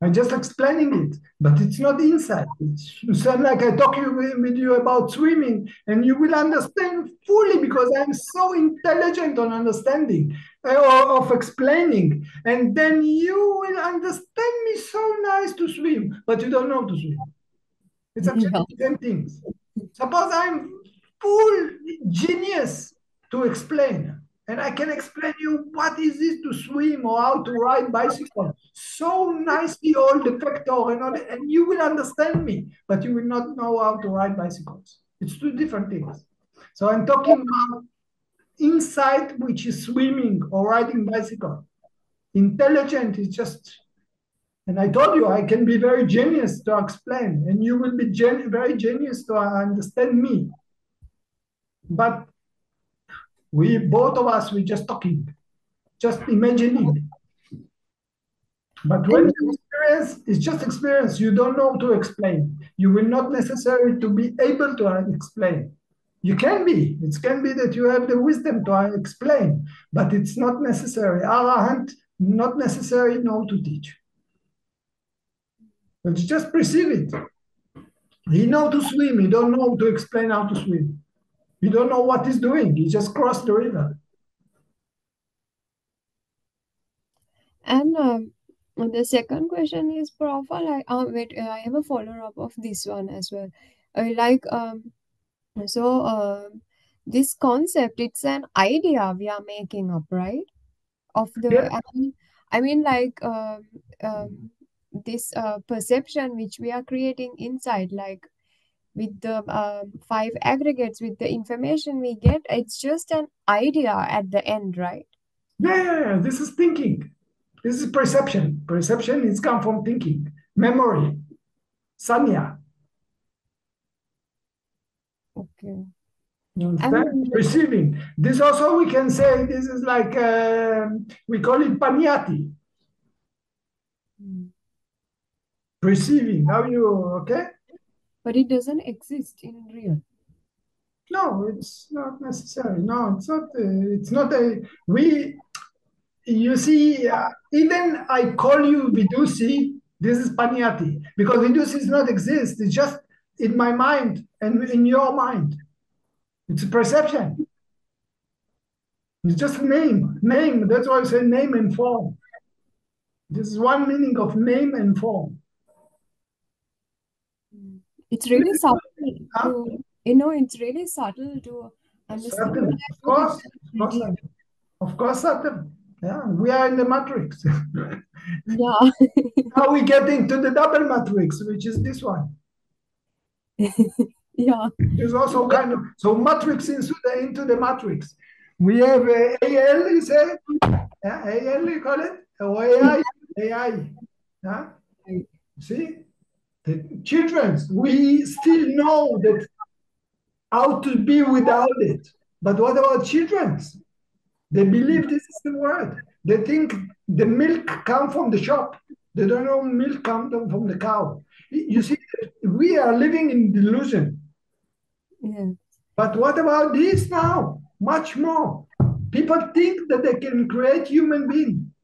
I'm just explaining it, but it's not insight. It's like I talk with you about swimming, and you will understand fully because I'm so intelligent on understanding of explaining, and then you will understand me so nice to swim, but you don't know to swim. It's actually the same things. Suppose I'm full genius to explain, and I can explain you what is this to swim or how to ride bicycle. So nicely, all the factor and all, and you will understand me, but you will not know how to ride bicycles. It's two different things. So I'm talking about insight, which is swimming or riding bicycle. Intelligent is just, and I told you I can be very genius to explain, and you will be very genius to understand me. But we both of us, we just talking, just imagining. But when you experience, it's just experience. You don't know to explain. You will not necessarily to be able to explain. You can be. It can be that you have the wisdom to explain, but it's not necessary. Arahant not necessarily know to teach. But just perceive it. He know to swim. He don't know to explain how to swim. He don't know what he's doing. He just crossed the river. And the second question is, Prof, like, wait, I have a follow-up of this one as well. Like, so this concept, it's an idea we are making up, right? Of the, Yeah. I mean, like, this perception which we are creating inside, like with the 5 aggregates, with the information we get, it's just an idea at the end, right? Yeah. This is thinking. This is perception. Perception is come from thinking, memory, sanya. Okay. You understand? Perceiving. This also we can say this is like we call it panyati. Perceiving. How you okay? But it doesn't exist in real. No, it's not necessary. No, it's not. It's not a. We. You see, even I call you Vidusi. This is panyati because Vidusi does not exist. It's just in my mind and in your mind. It's a perception. It's just a name. Name. That's why I say name and form. This is one meaning of name and form. It's really subtle to, it's really subtle to understand. Subtle. Of course. Of course, subtle. Yeah, we are in the matrix. Yeah. Now we get into the double matrix, which is this one. Yeah. There's also kind of, so matrix into the matrix. We have AL, you say? AL, you call it? Or AI? AI. Yeah? See? The children, we still know that how to be without it. But what about children? They believe this is the word. They think the milk comes from the shop. They don't know milk comes from the cow. You see, we are living in delusion. Yeah. But what about this now? Much more. People think that they can create human being.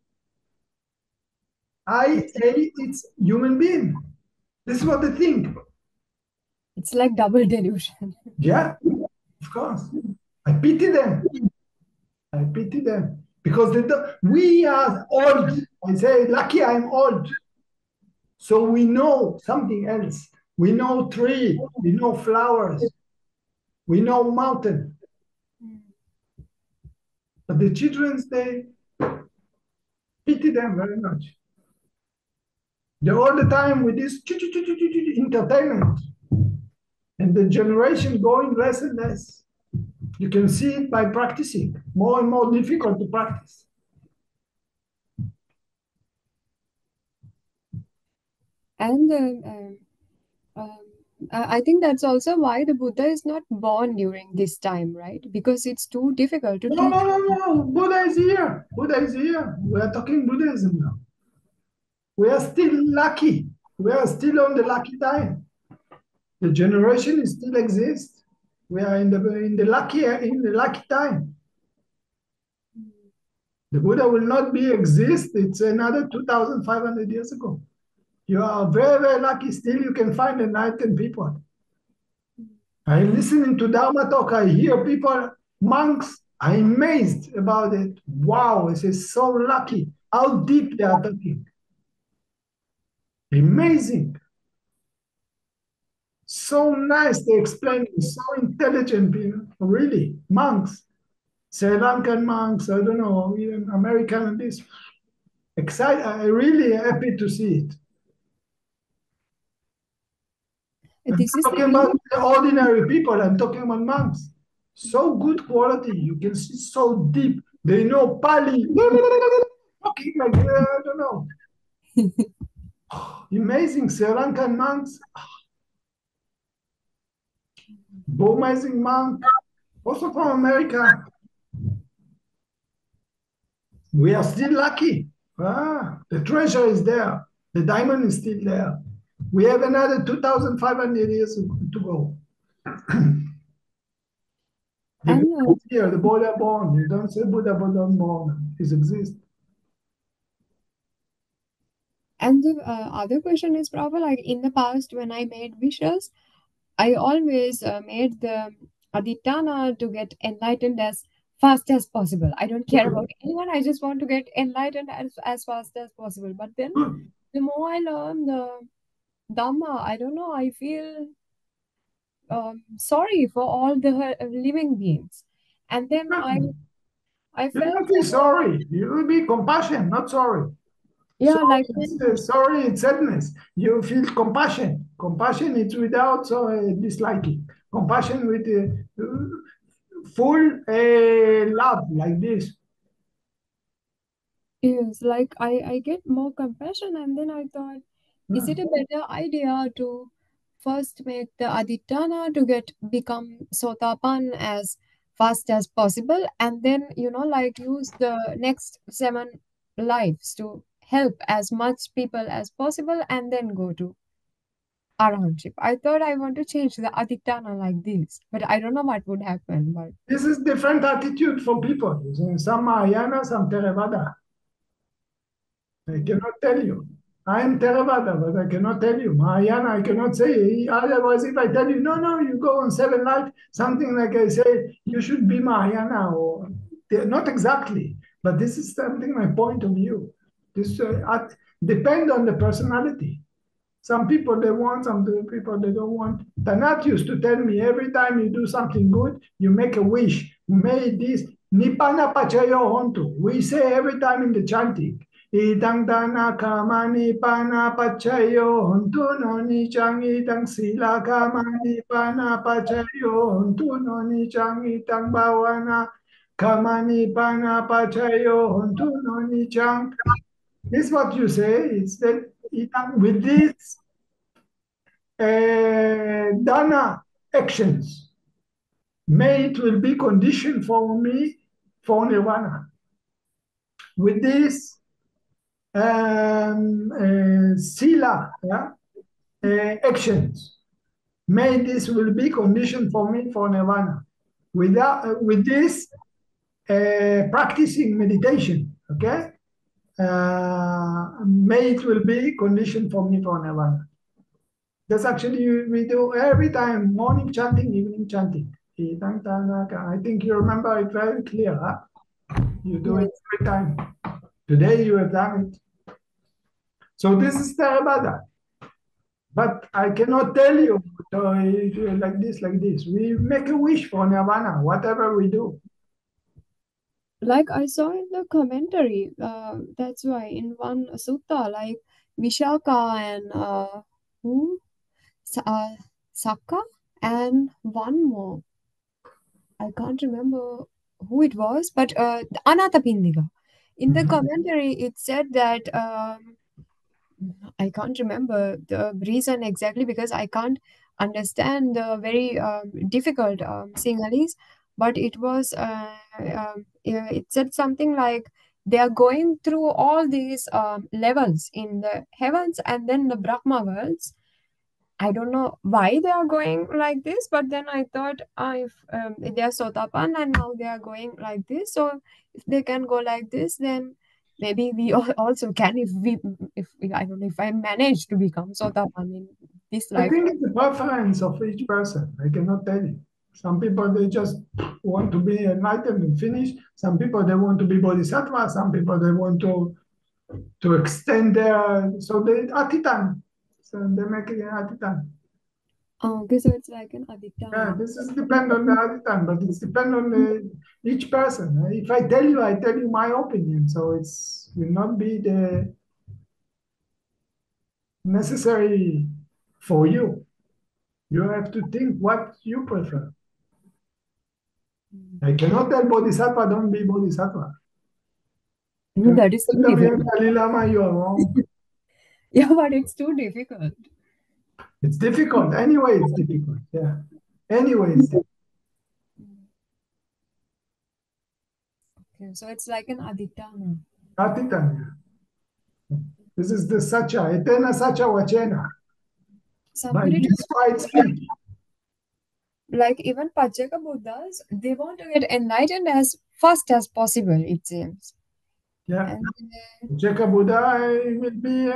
It's human being. This is what they think. It's like double delusion. Yeah, of course. I pity them. I pity them because we are old. I say, lucky I'm old. So we know something else. We know tree, we know flowers, we know mountain. But the children, they pity them very much. They're all the time with this entertainment. And the generation going less and less. You can see it by practicing. More and more difficult to practice. And I think that's also why the Buddha is not born during this time, right? Because it's too difficult to teach. No. Buddha is here. Buddha is here. We are talking Buddhism now. We are still lucky. We are still on the lucky time. The generation still exists. We are in the lucky time. The Buddha will not be exist. It's another 2,500 years ago. You are very, very lucky. Still, you can find enlightened people. I'm listening to Dhammatalk. I hear people, monks. I'm amazed about it. Wow, this is so lucky. How deep they are talking. Amazing. So nice they explain, so intelligent people, really, monks. Sri Lankan monks, I don't know, even American, this I'm really happy to see it. I'm This is talking about ordinary people, I'm talking about monks. So good quality, you can see so deep. They know Pali, talking like, I don't know. Amazing Sri Lankan monks, amazing monk, also from America. We are still lucky. The treasure is there. The diamond is still there. We have another 2,500 years to go. and Here, the Buddha born. You don't say Buddha born. It exists. the other question is probably like in the past when I made wishes, I always made the aditana to get enlightened as fast as possible. I don't care about anyone. I just want to get enlightened as fast as possible. But then Good. the more I learn the Dhamma, I don't know, I feel sorry for all the living beings. And then I You felt don't be sorry. You will be compassion, not sorry. yeah, like Sorry, it's sadness. You feel compassion. Compassion is without disliking. Compassion with full love, like this. is like I get more compassion, and then I thought, is it a better idea to first make the aditana to get become sotapan as fast as possible, and then like use the next 7 lives to help as much people as possible, and then go to arahantship. I thought I want to change the aditana like this, but I don't know what would happen. But This is different attitude for people. Some Mahayana, some Theravada. I cannot tell you. I am Theravada, but I cannot tell you. Mahayana, I cannot say. Otherwise, if I tell you, no, you go on 7 life, something like I say, you should be Mahayana, or not exactly, but this is something my point of view. This depend on the personality. Some people they want, some people they don't want. Tanat used to tell me every time you do something good, you make a wish. May this Nipana Pachayo Hontu. We say every time in the chanting. Idang dana kama nipana pachayo hontu no nichang idang sila kama nipana pachayo hontu no nichang idang bawana kama nipana pachayo hontu no nichang. This is what you say. Is that with this dana actions, may it will be conditioned for me for nirvana. With this sila actions, may this will be conditioned for me for nirvana. With this practicing meditation, okay, may it will be conditioned for me for nirvana. That's actually we do every time, morning chanting, evening chanting. I think you remember it very clear. Huh? You do it every time. Today you have done it. So this is Theravada. But I cannot tell you like this, like this. We make a wish for nirvana, whatever we do. like I saw in the commentary, that's why in one sutta, like Vishaka and who? Saka and one more. I can't remember who it was, but Anathapindika. In the commentary, it said that I can't remember the reason exactly because I can't understand the very difficult Sinhalese, but it was yeah, it said something like they are going through all these levels in the heavens and then the Brahma worlds. I don't know why they are going like this, but then I thought if they are Sotapan and now they are going like this, so if they can go like this, then maybe we also can if I don't know if I manage to become Sotapan in this I life. think it's the preference of each person. I cannot tell you. Some people they just want to be enlightened and finished. Some people they want to be bodhisattva. Some people they want to extend their so they atitan. So they make it atitan. Okay, so it's like an Yeah, aditana. this is depend on the Aditan, but it's depend on each person. If I tell you my opinion, so it's will not be the necessary for you. You have to think what you prefer. I cannot tell Bodhisattva, don't be Bodhisattva. I cannot That is too tell me, difficult. Dalai Lama, you are wrong. Yeah, but it's too difficult. It's difficult. Anyway, it's difficult. Yeah. Anyway, it's difficult. Okay, so it's like an aditana. Atitanya. This is the Sacha, Etena Sacha Vachena. By Somebody this quiet speech. like even Pachaka Buddhas, they want to get enlightened as fast as possible, it seems. Yeah. And Jeka Buddha will be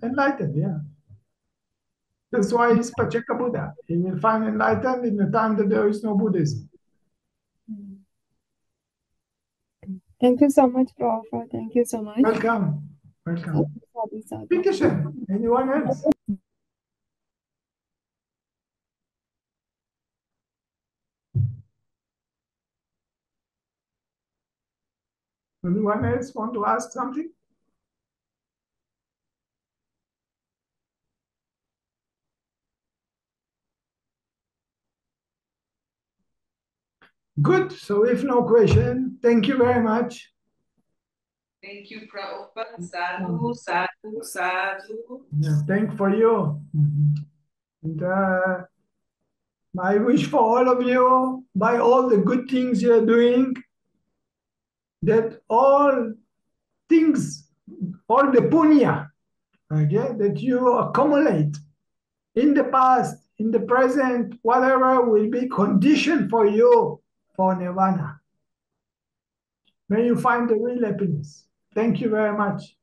enlightened. Yeah. That's why he's Pacheka Buddha. He will find enlightened in the time that there is no Buddhism. thank you so much, Prof. Thank you so much. Welcome. Welcome. Sadhu, sadhu. Petition. Anyone else? Anyone else want to ask something? Good. So if no question, thank you very much. Thank you, Prabhupada. Sadhu, sadhu, sadhu. Yeah, thank for you. And I wish for all of you, by all the good things you're doing, that all things, all the punya, okay, that you accumulate in the past, in the present, whatever will be conditioned for you for nirvana. May you find the real happiness. Thank you very much.